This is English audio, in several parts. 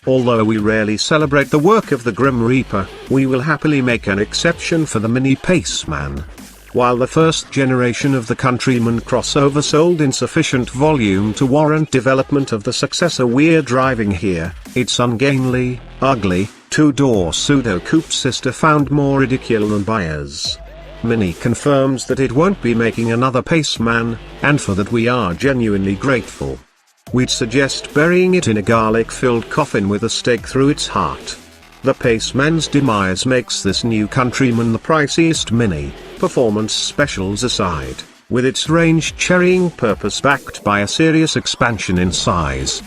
Although we rarely celebrate the work of the Grim Reaper, we will happily make an exception for the Mini Paceman. While the first generation of the Countryman crossover sold in sufficient volume to warrant development of the successor we're driving here, its ungainly, ugly, two-door pseudo-coupe sister found more ridicule than buyers. Mini confirms that it won't be making another Paceman, and for that we are genuinely grateful. We'd suggest burying it in a garlic-filled coffin with a stake through its heart. The Paceman's demise makes this new Countryman the priciest Mini, performance specials aside, with its range-carrying purpose backed by a serious expansion in size.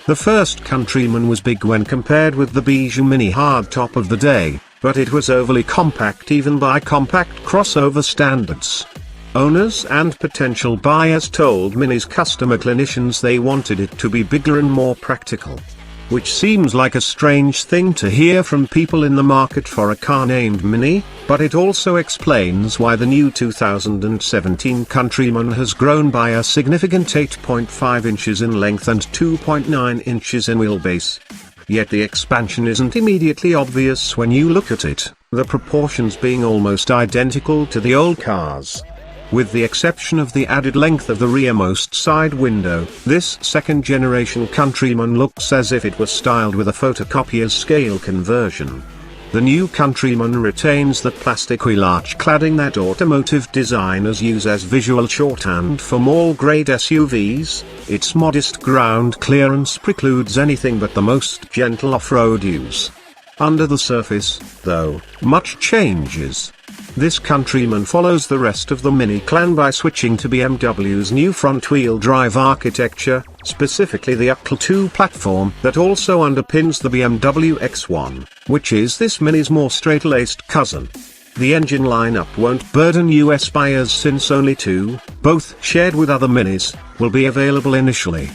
The first Countryman was big when compared with the Bijou Mini hardtop of the day, but it was overly compact even by compact crossover standards. Owners and potential buyers told Mini's customer clinicians they wanted it to be bigger and more practical. Which seems like a strange thing to hear from people in the market for a car named Mini, but it also explains why the new 2017 Countryman has grown by a significant 8.5 inches in length and 2.9 inches in wheelbase. Yet the expansion isn't immediately obvious when you look at it, the proportions being almost identical to the old cars. With the exception of the added length of the rearmost side window, this second-generation Countryman looks as if it was styled with a photocopier's scale conversion. The new Countryman retains the plastic wheel arch cladding that automotive designers use as visual shorthand for mall-grade SUVs. Its modest ground clearance precludes anything but the most gentle off-road use. Under the surface, though, much changes. This Countryman follows the rest of the Mini clan by switching to BMW's new front-wheel drive architecture, specifically the UCL2 platform that also underpins the BMW X1, which is this Mini's more straight-laced cousin. The engine lineup won't burden US buyers since only two, both shared with other Minis, will be available initially.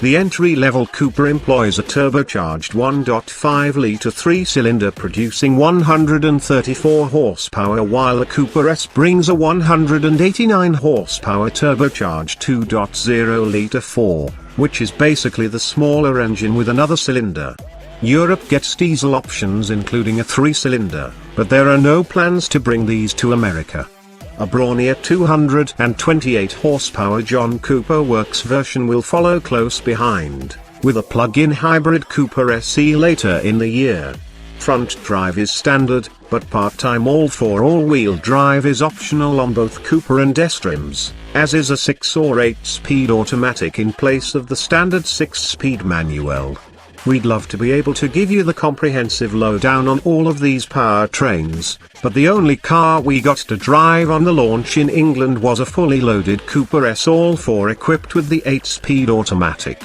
The entry-level Cooper employs a turbocharged 1.5-litre 3-cylinder producing 134 horsepower, while the Cooper S brings a 189 horsepower turbocharged 2.0-litre 4, which is basically the smaller engine with another cylinder. Europe gets diesel options including a 3-cylinder, but there are no plans to bring these to America. A brawnier 228 horsepower John Cooper Works version will follow close behind, with a plug-in hybrid Cooper SE later in the year. Front drive is standard, but part-time all-4 all-wheel drive is optional on both Cooper and S trims, as is a 6 or 8-speed automatic in place of the standard 6-speed manual. We'd love to be able to give you the comprehensive lowdown on all of these powertrains, but the only car we got to drive on the launch in England was a fully loaded Cooper S all-4 equipped with the 8-speed automatic.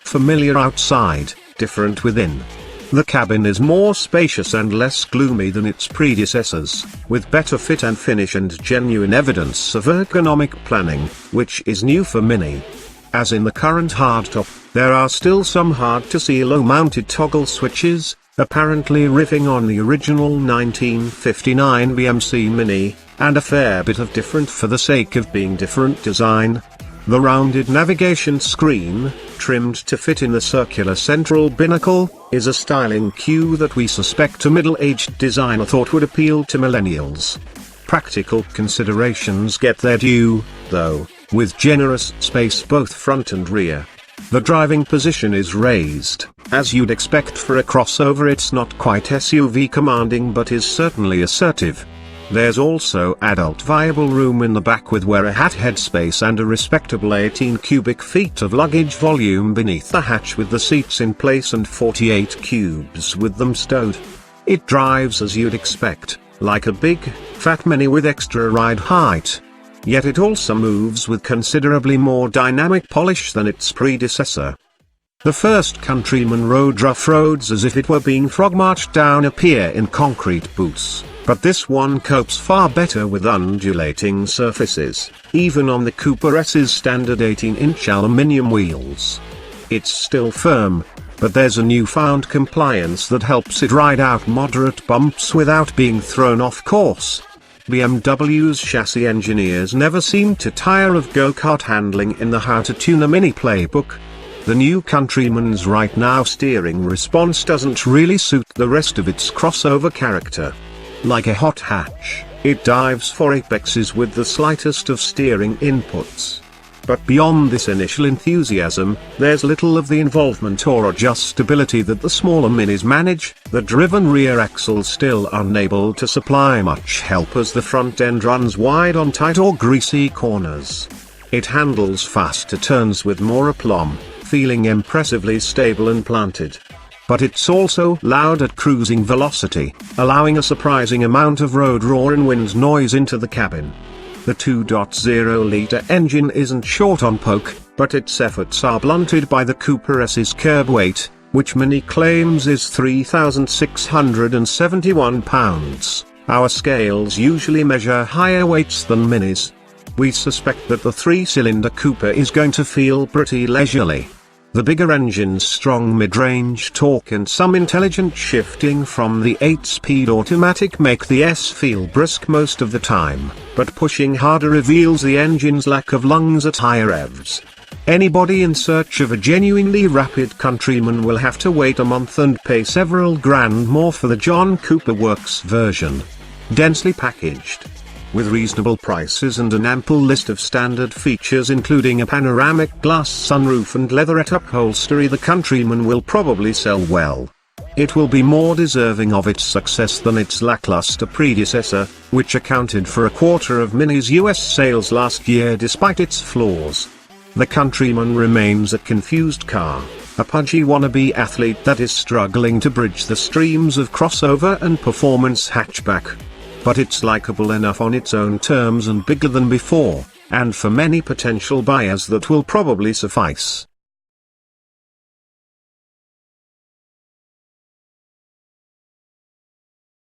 Familiar outside, different within. The cabin is more spacious and less gloomy than its predecessors, with better fit and finish and genuine evidence of ergonomic planning, which is new for Mini. As in the current hardtop, there are still some hard-to-see low-mounted toggle switches, apparently riffing on the original 1959 BMC Mini, and a fair bit of different for the sake of being different design. The rounded navigation screen, trimmed to fit in the circular central binnacle, is a styling cue that we suspect a middle-aged designer thought would appeal to millennials. Practical considerations get their due, though, with generous space both front and rear. The driving position is raised. As you'd expect for a crossover, it's not quite SUV commanding but is certainly assertive. There's also adult viable room in the back with where a hat headspace and a respectable 18 cubic feet of luggage volume beneath the hatch with the seats in place and 48 cubes with them stowed. It drives as you'd expect, like a big, fat Mini with extra ride height. Yet it also moves with considerably more dynamic polish than its predecessor. The first Countryman rode rough roads as if it were being frog-marched down a pier in concrete boots, but this one copes far better with undulating surfaces, even on the Cooper S's standard 18-inch aluminium wheels. It's still firm, but there's a newfound compliance that helps it ride out moderate bumps without being thrown off course. BMW's chassis engineers never seem to tire of go-kart handling in the How to Tune a Mini playbook. The new Countryman's right now steering response doesn't really suit the rest of its crossover character. Like a hot hatch, it dives for apexes with the slightest of steering inputs. But beyond this initial enthusiasm, there's little of the involvement or adjustability that the smaller Minis manage, the driven rear axle still unable to supply much help as the front end runs wide on tight or greasy corners. It handles faster turns with more aplomb, feeling impressively stable and planted. But it's also loud at cruising velocity, allowing a surprising amount of road roar and wind noise into the cabin. The 2.0-litre engine isn't short on poke, but its efforts are blunted by the Cooper S's curb weight, which Mini claims is 3,671 pounds. Our scales usually measure higher weights than Minis. We suspect that the 3-cylinder Cooper is going to feel pretty leisurely. The bigger engine's strong mid-range torque and some intelligent shifting from the 8-speed automatic make the S feel brisk most of the time, but pushing harder reveals the engine's lack of lungs at higher revs. Anybody in search of a genuinely rapid Countryman will have to wait a month and pay several grand more for the John Cooper Works version. Densely packaged, with reasonable prices and an ample list of standard features including a panoramic glass sunroof and leatherette upholstery, the Countryman will probably sell well. It will be more deserving of its success than its lackluster predecessor, which accounted for a quarter of Mini's US sales last year despite its flaws. The Countryman remains a confused car, a pudgy wannabe athlete that is struggling to bridge the streams of crossover and performance hatchback. But it's likable enough on its own terms and bigger than before, and for many potential buyers that will probably suffice.